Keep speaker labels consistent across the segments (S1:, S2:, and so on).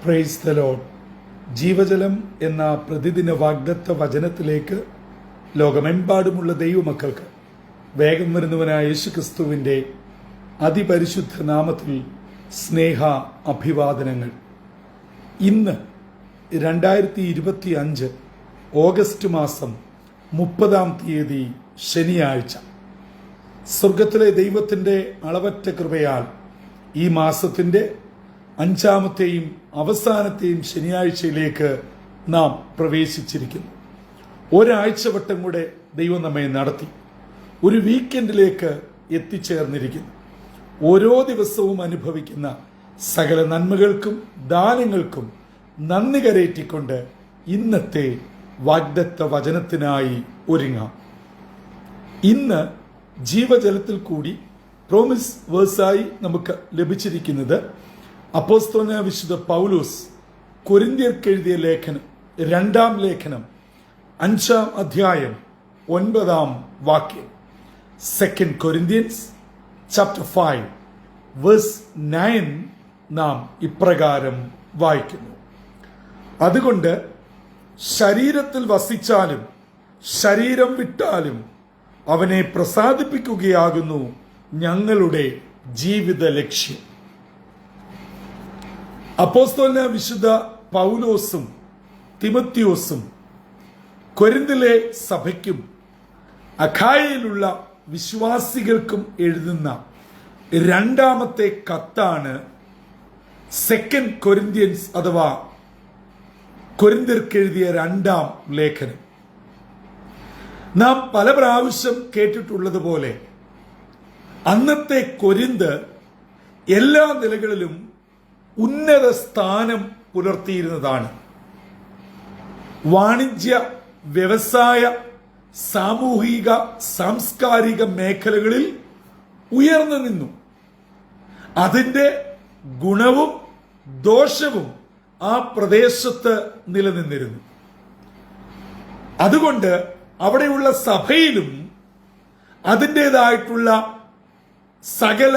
S1: Praise the Lord. ജീവജലം എന്ന പ്രതിദിന വാഗ്ദത്ത വചനത്തിലേക്ക് ലോകമെമ്പാടുമുള്ള ദൈവമക്കൾക്ക് വേഗം വരുന്നവനായ യേശുക്രിസ്തുവിൻ്റെ അതിപരിശുദ്ധ നാമത്തിൽ സ്നേഹ അഭിവാദനങ്ങൾ. ഇന്ന് 2025 ഓഗസ്റ്റ് മാസം 30-ാം തീയതി ശനിയാഴ്ച. സ്വർഗത്തിലെ ദൈവത്തിൻ്റെ അളവറ്റ കൃപയാൽ ഈ മാസത്തിൻ്റെ 5-ാമത്തെയും അവസാനത്തെയും ശനിയാഴ്ചയിലേക്ക് നാം പ്രവേശിച്ചിരിക്കുന്നു. ഒരാഴ്ച വട്ടം കൂടെ ദൈവം നമ്മെ നടത്തി ഒരു വീക്കെൻഡിലേക്ക് എത്തിച്ചേർന്നിരിക്കുന്നു. ഓരോ ദിവസവും അനുഭവിക്കുന്ന സകല നന്മകൾക്കും ദാനങ്ങൾക്കും നന്ദി കരേറ്റിക്കൊണ്ട് ഇന്നത്തെ വാഗ്ദത്ത വചനത്തിനായി ഒരുങ്ങാം. ഇന്ന് ജീവജലത്തിൽ കൂടി പ്രോമിസ് വേഴ്സായി നമുക്ക് ലഭിച്ചിരിക്കുന്നത് അപ്പോസ്തലനായ വിശുദ്ധ പൗലോസ് കൊരിന്ത്യർക്ക് എഴുതിയ ലേഖനം, 2-ാം ലേഖനം 5-ാം അധ്യായം 9-ാം വാക്യം. 2 Corinthians chapter 5 verse 9 നാം ഇപ്രകാരം വായിക്കുന്നു: അതുകൊണ്ട് ശരീരത്തിൽ വസിച്ചാലും ശരീരം വിട്ടാലും അവനെ പ്രസാദിപ്പിക്കുകയാകുന്നു ഞങ്ങളുടെ ജീവിത ലക്ഷ്യം. അപ്പോസ്തലനായ വിശുദ്ധ പൗലോസും തിമോത്തിയോസും കൊരിന്തിലെ സഭയ്ക്കും അഖായയിലുള്ള വിശ്വാസികൾക്കും എഴുതുന്ന 2-ാമത്തെ കത്താണ് 2 Corinthians അഥവാ കൊരിന്ത്യർക്ക് എഴുതിയ 2-ാം ലേഖനം. നാം പല പ്രാവശ്യം കേട്ടിട്ടുള്ളതുപോലെ അന്നത്തെ കൊരിന്ത് എല്ലാ നിലകളിലും ഉന്നത സ്ഥാനം പുലർത്തിയിരുന്നതാണ്. വാണിജ്യ, വ്യവസായ, സാമൂഹിക, സാംസ്കാരിക മേഖലകളിൽ ഉയർന്നു നിന്നു. അതിൻ്റെ ഗുണവും ദോഷവും ആ പ്രദേശത്ത് നിലനിന്നിരുന്നു. അതുകൊണ്ട് അവിടെയുള്ള സഭയിലും അതിൻ്റെതായിട്ടുള്ള സകല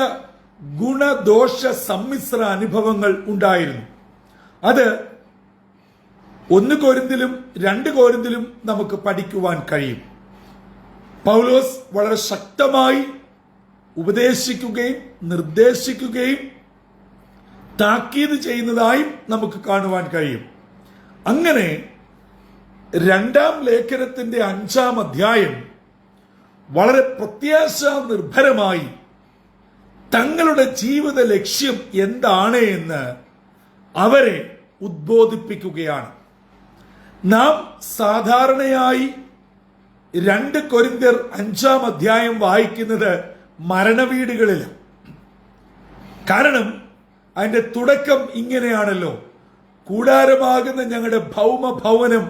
S1: ഗുണദോഷ സമ്മിശ്ര അനുഭവങ്ങൾ ഉണ്ടായിരുന്നു. അത് 1 കൊരിന്തിലും 2 കൊരിന്തിലും നമുക്ക് പഠിക്കുവാൻ കഴിയും. പൗലോസ് വളരെ ശക്തമായി ഉപദേശിക്കുകയും നിർദ്ദേശിക്കുകയും താക്കീത് ചെയ്യുന്നതായും നമുക്ക് കാണുവാൻ കഴിയും. അങ്ങനെ 2-ാം ലേഖനത്തിന്റെ 5-ാം അധ്യായം വളരെ പ്രത്യാശാ നിർഭരമായി തങ്ങളുടെ ജീവിത ലക്ഷ്യം എന്താണ് എന്ന് അവരെ ഉദ്ബോധിപ്പിക്കുകയാണ്. നാം സാധാരണയായി 2 കൊരിന്ത്യർ 5-ാം അധ്യായം വായിക്കുന്നത് മരണവീടുകളിലാണ്. കാരണം അതിന്റെ തുടക്കം ഇങ്ങനെയാണല്ലോ: കൂടാരമാകുന്ന ഞങ്ങളുടെ ഭൗമഭവനം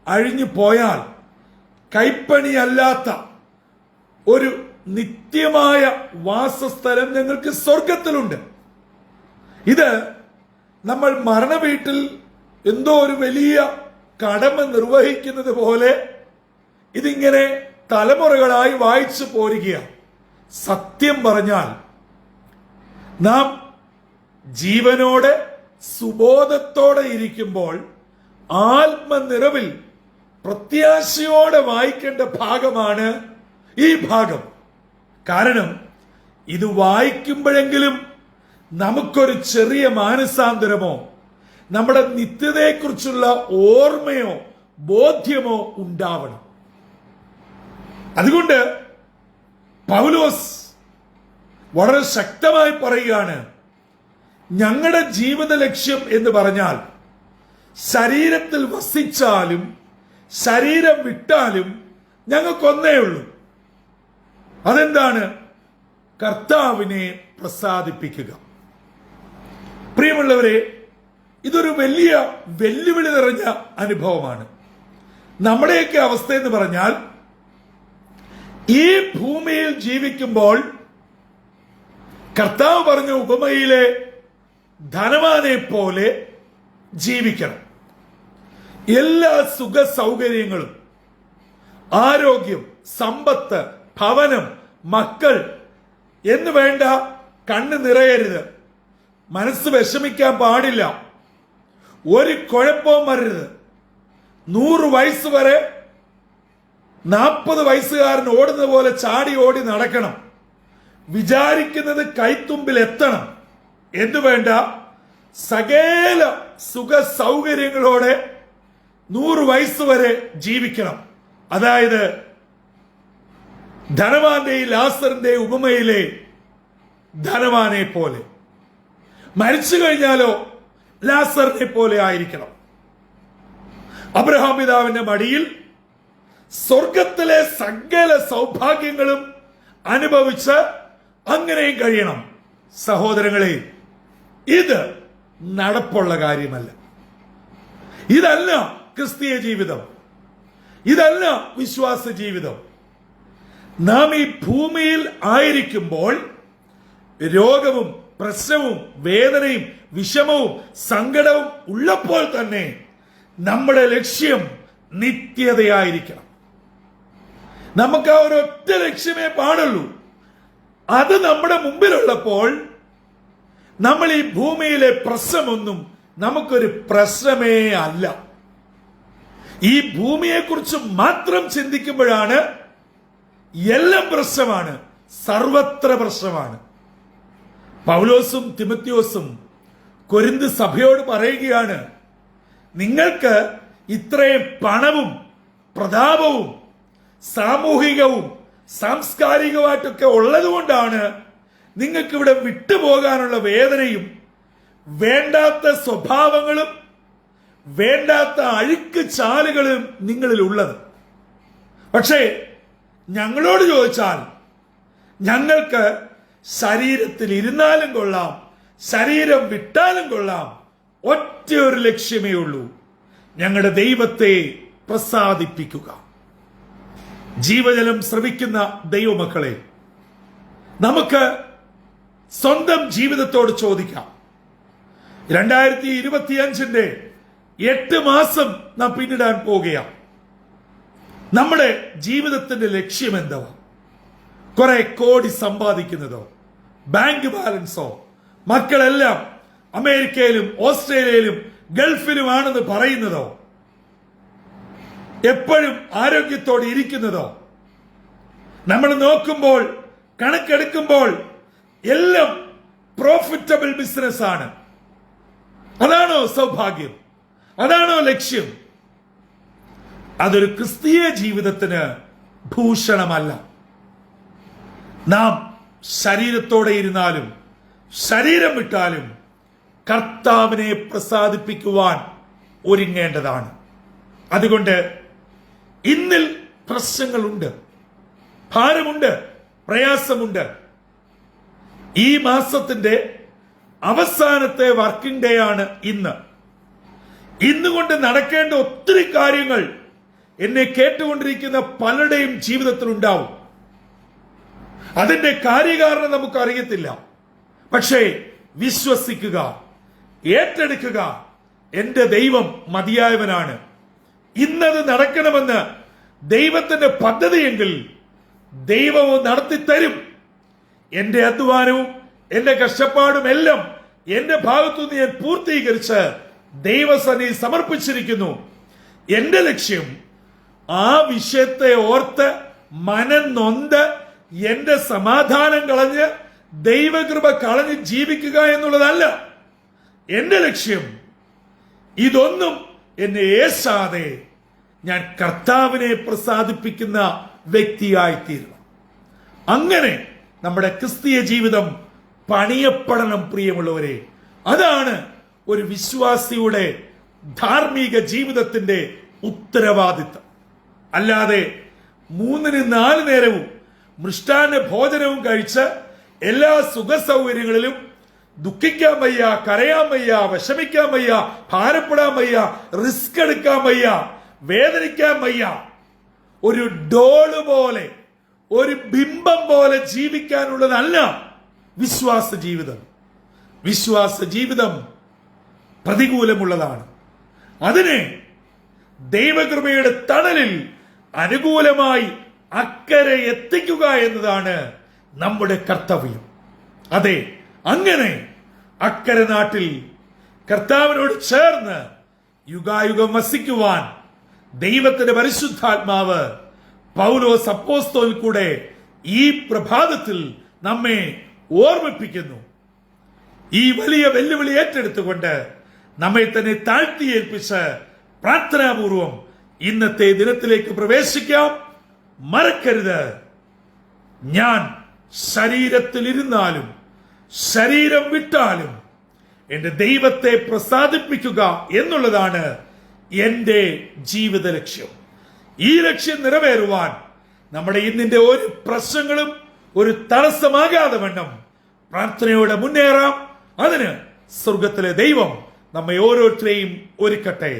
S1: അഴിഞ്ഞു പോയാൽ കൈപ്പണിയല്ലാത്ത ഒരു നിത്യമായ വാസസ്ഥലം ഞങ്ങൾക്ക് സ്വർഗത്തിലുണ്ട്. ഇത് നമ്മൾ മരണവീട്ടിൽ എന്തോ ഒരു വലിയ കടമ നിർവഹിക്കുന്നത് പോലെ ഇതിങ്ങനെ തലമുറകളായി വായിച്ചു പോരുകയാണ്. സത്യം പറഞ്ഞാൽ നാം ജീവനോടെ സുബോധത്തോടെ ഇരിക്കുമ്പോൾ ആത്മനിറവിൽ പ്രത്യാശയോടെ വായിക്കേണ്ട ഭാഗമാണ് ഈ ഭാഗം. കാരണം ഇത് വായിക്കുമ്പോഴെങ്കിലും നമുക്കൊരു ചെറിയ മാനസാന്തരമോ നമ്മുടെ നിത്യതയെക്കുറിച്ചുള്ള ഓർമ്മയോ ബോധ്യമോ ഉണ്ടാവണം. അതുകൊണ്ട് പൗലോസ് വളരെ ശക്തമായി പറയുകയാണ്, ഞങ്ങളുടെ ജീവിത ലക്ഷ്യം എന്ന് പറഞ്ഞാൽ ശരീരത്തിൽ വസിച്ചാലും ശരീരം വിട്ടാലും ഞങ്ങൾക്കൊന്നേ ഉള്ളൂ. അതെന്താണ്? കർത്താവിനെ പ്രസാദിപ്പിക്കുക. പ്രിയമുള്ളവരെ, ഇതൊരു വലിയ വെല്ലുവിളി നിറഞ്ഞ അനുഭവമാണ്. നമ്മുടെയൊക്കെ അവസ്ഥ എന്ന് പറഞ്ഞാൽ ഈ ഭൂമിയിൽ ജീവിക്കുമ്പോൾ കർത്താവ് പറഞ്ഞ ഉപമയിലെ ധനവാനെ പോലെ ജീവിക്കണം. എല്ലാ സുഖ സൗകര്യങ്ങളും, ആരോഗ്യം, സമ്പത്ത്, ഭവനം, മക്കൾ എന്ന് വേണ്ട കണ്ണ് നിറയരുത്, മനസ്സ് വിഷമിക്കാൻ പാടില്ല. ഒരു കുഴപ്പവും വരരുത്. 100 വയസ്സ് വരെ 40 വയസ്സുകാരൻ ഓടുന്ന പോലെ ചാടി ഓടി നടക്കണം. വിചാരിക്കുന്നത് കൈത്തുമ്പിൽ എത്തണം എന്ന് വേണ്ട, സകല സുഖ സൗകര്യങ്ങളോടെ 100 വയസ്സ് വരെ ജീവിക്കണം. അതായത് ധനവാന്റെയും ലാസറിന്റെ ഉപമയിലെ ധനവാനെ പോലെ. മരിച്ചു കഴിഞ്ഞാലോ ലാസറിനെ പോലെ ആയിരിക്കണം. അബ്രഹാം പിതാവിന്റെ മടിയിൽ സ്വർഗത്തിലെ സകല സൗഭാഗ്യങ്ങളും അനുഭവിച്ച് അങ്ങനെയും കഴിയണം. സഹോദരങ്ങളെ, ഇത് നടപ്പുള്ള കാര്യമല്ല. ഇതല്ല ക്രിസ്തീയ ജീവിതം, ഇതല്ല വിശ്വാസ ജീവിതം. നാം ഈ ഭൂമിയിൽ ആയിരിക്കുമ്പോൾ രോഗവും പ്രശ്നവും വേദനയും വിഷമവും സങ്കടവും ഉള്ളപ്പോൾ തന്നെ നമ്മുടെ ലക്ഷ്യം നിത്യതയായിരിക്കണം. നമുക്ക് ആ ഒരൊറ്റ ലക്ഷ്യമേ പാടുള്ളൂ. അത് നമ്മുടെ മുമ്പിലുള്ളപ്പോൾ നമ്മൾ ഈ ഭൂമിയിലെ പ്രശ്നമൊന്നും നമുക്കൊരു പ്രശ്നമേ അല്ല. ഈ ഭൂമിയെക്കുറിച്ച് മാത്രം ചിന്തിക്കുമ്പോഴാണ് എല്ലാം പ്രശ്നമാണ്, സർവത്ര പ്രശ്നമാണ്. പൗലോസും തിമോത്തിയോസും കൊരിന്ത് സഭയോട് പറയുകയാണ്, നിങ്ങൾക്ക് ഇത്രയും പണവും പ്രതാപവും സാമൂഹികവും സാംസ്കാരികമായിട്ടൊക്കെ ഉള്ളതുകൊണ്ടാണ് നിങ്ങൾക്ക് ഇവിടെ വിട്ടുപോകാനുള്ള വേദനയും വേണ്ടാത്ത സ്വഭാവങ്ങളും വേണ്ടാത്ത അഴുക്ക് ചാലുകളും നിങ്ങളിൽ ഉള്ളത്. പക്ഷേ ഞങ്ങളോട് ചോദിച്ചാൽ ഞങ്ങൾക്ക് ശരീരത്തിൽ ഇരുന്നാലും കൊള്ളാം, ശരീരം വിട്ടാലും കൊള്ളാം, ഒറ്റ ഒരു ലക്ഷ്യമേ ഉള്ളൂ, ഞങ്ങളുടെ ദൈവത്തെ പ്രസാദിപ്പിക്കുക. ജീവജലം ശ്രവിക്കുന്ന ദൈവമക്കളെ, നമുക്ക് സ്വന്തം ജീവിതത്തോട് ചോദിക്കാം. 2025 8 മാസം നാം പിന്നിടാൻ പോകുകയാണ്. നമ്മുടെ ജീവിതത്തിന്റെ ലക്ഷ്യം എന്താ? കുറെ കോടി സമ്പാദിക്കുന്നതോ, ബാങ്ക് ബാലൻസോ, മക്കളെല്ലാം അമേരിക്കയിലും ഓസ്ട്രേലിയയിലും ഗൾഫിലുമാണെന്ന് പറയുന്നതോ, എപ്പോഴും ആരോഗ്യത്തോടെ ഇരിക്കുന്നതോ? നമ്മൾ നോക്കുമ്പോൾ കണക്കെടുക്കുമ്പോൾ എല്ലാം പ്രോഫിറ്റബിൾ ബിസിനസ് ആണ്. അതാണോ സൗഭാഗ്യം? അതാണോ ലക്ഷ്യം? അതൊരു ക്രിസ്തീയ ജീവിതത്തിന് ഭൂഷണമല്ല. നാം ശരീരത്തോടെ ഇരുന്നാലും ശരീരം വിട്ടാലും കർത്താവിനെ പ്രസാദിപ്പിക്കുവാൻ ഒരുങ്ങേണ്ടതാണ്. അതുകൊണ്ട് ഇന്നിൽ പ്രശ്നങ്ങളുണ്ട്, ഭാരമുണ്ട്, പ്രയാസമുണ്ട്. ഈ മാസത്തിന്റെ അവസാനത്തെ വർക്കിംഗ് ഡേ ആണ് ഇന്ന്. ഇന്നുകൊണ്ട് നടക്കേണ്ട ഒത്തിരി കാര്യങ്ങൾ എന്നെ കേട്ടുകൊണ്ടിരിക്കുന്ന പലരുടെയും ജീവിതത്തിൽ ഉണ്ടാവും. അതിന്റെ കാര്യകാരണം നമുക്ക് അറിയത്തില്ല. പക്ഷേ വിശ്വസിക്കുക, ഏറ്റെടുക്കുക, എന്റെ ദൈവം മതിയായവനാണ്. ഇന്നത് നടക്കണമെന്ന് ദൈവത്തിന്റെ പദ്ധതിയെങ്കിൽ ദൈവവും നടത്തിത്തരും. എന്റെ അധ്വാനവും എന്റെ കഷ്ടപ്പാടും എല്ലാം എന്റെ ഭാഗത്തുനിന്ന് ഞാൻ പൂർത്തീകരിച്ച് ദൈവസന്നിധി സമർപ്പിച്ചിരിക്കുന്നു. എന്റെ ലക്ഷ്യം ആ വിഷയത്തെ ഓർത്ത് മനം നൊന്ത് എന്റെ സമാധാനം കളഞ്ഞ് ദൈവകൃപ കളഞ്ഞ് ജീവിക്കുക എന്നുള്ളതല്ല. എന്റെ ലക്ഷ്യം ഇതൊന്നും എന്നെ ഏശാതെ ഞാൻ കർത്താവിനെ പ്രസാദിപ്പിക്കുന്ന വ്യക്തിയായിത്തീരണം. അങ്ങനെ നമ്മുടെ ക്രിസ്തീയ ജീവിതം പണിയപ്പെടണം. പ്രിയമുള്ളവരെ, അതാണ് ഒരു വിശ്വാസിയുടെ ധാർമ്മിക ജീവിതത്തിന്റെ ഉത്തരവാദിത്തം. അല്ലാതെ 3-4 നേരവും മൃഷ്ടാന്ന ഭോജനവും കഴിച്ച് എല്ലാ സുഖ സൗകര്യങ്ങളിലും ദുഃഖിക്കാൻ വയ്യ, കരയാൻ വയ്യ, വിഷമിക്കാൻ വയ്യ, ഭാരപ്പെടാൻ വയ്യ, റിസ്ക് എടുക്കാൻ വയ്യ, വേദനിക്കാൻ വയ്യ, ഒരു ഡോള് പോലെ, ഒരു ബിംബം പോലെ ജീവിക്കാനുള്ളതല്ല വിശ്വാസ ജീവിതം. വിശ്വാസ ജീവിതം പ്രതികൂലമുള്ളതാണ്. അതിനെ ദൈവകൃപയുടെ തണലിൽ അനുകൂലമായി അക്കരെ എത്തിക്കുക എന്നതാണ് നമ്മുടെ കർത്തവ്യം. അതെ, അങ്ങനെ അക്കരെ നാട്ടിൽ കർത്താവിനോട് ചേർന്ന് യുഗായുഗം വസിക്കുവാൻ ദൈവത്തിന്റെ പരിശുദ്ധാത്മാവ് പൗലോസ് അപ്പോസ്തലനിൽ കൂടെ ഈ പ്രഭാതത്തിൽ നമ്മെ ഓർമ്മിപ്പിക്കുന്നു. ഈ വലിയ വെല്ലുവിളി ഏറ്റെടുത്തുകൊണ്ട് നമ്മെ തന്നെ താഴ്ത്തിയേൽപ്പിച്ച് പ്രാർത്ഥനാപൂർവം ഇന്നത്തെ ദിനത്തിലേക്ക് പ്രവേശിക്കാം. മറക്കരുത്, ഞാൻ ശരീരത്തിലിരുന്നാലും ശരീരം വിട്ടാലും എന്റെ ദൈവത്തെ പ്രസാദിപ്പിക്കുക എന്നുള്ളതാണ് എന്റെ ജീവിത ലക്ഷ്യം. ഈ ലക്ഷ്യം നിറവേറുവാൻ നമ്മുടെ ഇന്നിന്റെ ഒരു പ്രശ്നങ്ങളും ഒരു തടസ്സമാകാതെ വണ്ണം പ്രാർത്ഥനയോടെ മുന്നേറാം. അതിന് സ്വർഗത്തിലെ ദൈവം നമ്മെ ഓരോരുത്തരെയും ഒരുക്കട്ടെ.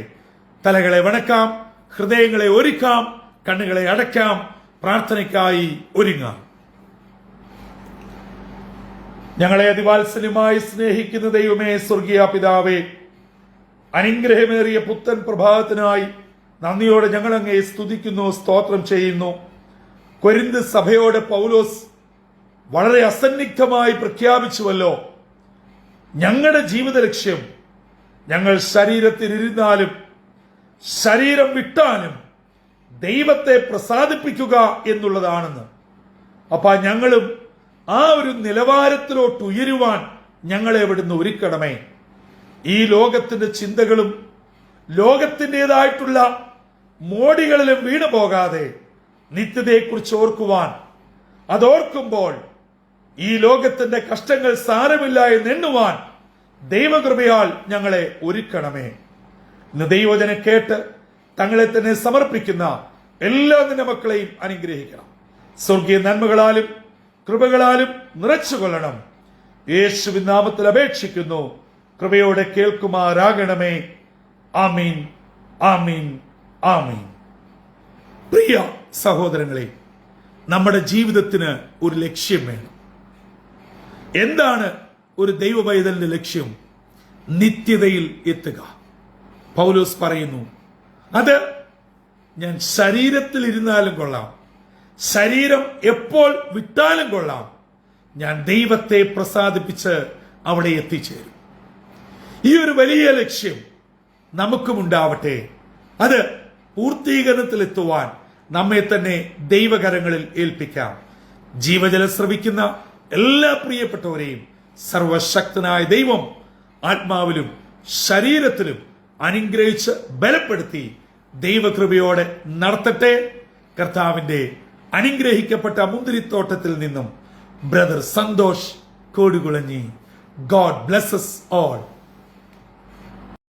S1: തലകളെ വണക്കാം, ഹൃദയങ്ങളെ ഒരുക്കാം, കണ്ണുകളെ അടയ്ക്കാം, പ്രാർത്ഥനയ്ക്കായി ഒരുങ്ങാം. ഞങ്ങളെ അതിവാത്സല്യമായി സ്നേഹിക്കുന്ന ദൈവമേ, സ്വർഗീയ പിതാവേ, അനുഗ്രഹമേറിയ പുത്തൻ പ്രഭാതത്തിനായി നന്ദിയോടെ ഞങ്ങൾ അങ്ങയെ സ്തുതിക്കുന്നു, സ്തോത്രം ചെയ്യുന്നു. കൊരിന്ത് സഭയോട് പൗലോസ് വളരെ അസന്നിഗ്ധമായി പ്രഖ്യാപിച്ചുവല്ലോ, ഞങ്ങളുടെ ജീവിത ലക്ഷ്യം ഞങ്ങൾ ശരീരത്തിലിരുന്നാലും ശരീരം വിട്ടാലും ദൈവത്തെ പ്രസാദിപ്പിക്കുക എന്നുള്ളതാണെന്ന്. അപ്പൊ ഞങ്ങളും ആ ഒരു നിലവാരത്തിലോട്ട് ഉയരുവാൻ ഞങ്ങളെ ഇവിടുന്ന് ഒരുക്കണമേ. ഈ ലോകത്തിന്റെ ചിന്തകളും ലോകത്തിൻ്റെതായിട്ടുള്ള മോടികളിലും വീണു പോകാതെ നിത്യതയെക്കുറിച്ച് ഓർക്കുവാൻ, അതോർക്കുമ്പോൾ ഈ ലോകത്തിന്റെ കഷ്ടങ്ങൾ സാരമില്ല എന്ന് എണ്ണുവാൻ ദൈവകൃപയാൽ ഞങ്ങളെ ഒരുക്കണമേ. ഇന്ന് ദൈവവചനം കേട്ട് തങ്ങളെ തന്നെ സമർപ്പിക്കുന്ന എല്ലാ നിന്റെ മക്കളെയും അനുഗ്രഹിക്കണം. സ്വർഗീയ നന്മകളാലും കൃപകളാലും നിറച്ചുകൊള്ളണം. യേശുവിൻ നാമത്തിൽ അപേക്ഷിക്കുന്നു, കൃപയോടെ കേൾക്കുമാറാകണമേ. ആമീൻ, ആമീൻ, ആമീൻ. പ്രിയ സഹോദരങ്ങളെ, നമ്മുടെ ജീവിതത്തിന് ഒരു ലക്ഷ്യം വേണം. എന്താണ് ഒരു ദൈവ പൈതലിന്റെ ലക്ഷ്യം? നിത്യതയിൽ എത്തുക. പൗലോസ് പറയുന്നു, അത് ഞാൻ ശരീരത്തിൽ ഇരുന്നാലും കൊള്ളാം, ശരീരം എപ്പോൾ വിട്ടാലും കൊള്ളാം, ഞാൻ ദൈവത്തെ പ്രസാദിപ്പിച്ച് അവിടെ എത്തിച്ചേരും. ഈ ഒരു വലിയ ലക്ഷ്യം നമുക്കുമുണ്ടാവട്ടെ. അത് പൂർത്തീകരണത്തിലെത്തുവാൻ നമ്മെ തന്നെ ദൈവകരങ്ങളിൽ ഏൽപ്പിക്കാം. ജീവജലം ശ്രവിക്കുന്ന എല്ലാ പ്രിയപ്പെട്ടവരെയും സർവശക്തനായ ദൈവം ആത്മാവിലും ശരീരത്തിലും അനുഗ്രഹിച്ച് ബലപ്പെടുത്തി ദൈവകൃപയോടെ നടത്തട്ടെ. കർത്താവിന്റെ അനുഗ്രഹിക്കപ്പെട്ട മുന്തിരിത്തോട്ടത്തിൽ നിന്നും brother Santhosh Kodukulanji. God blesses all.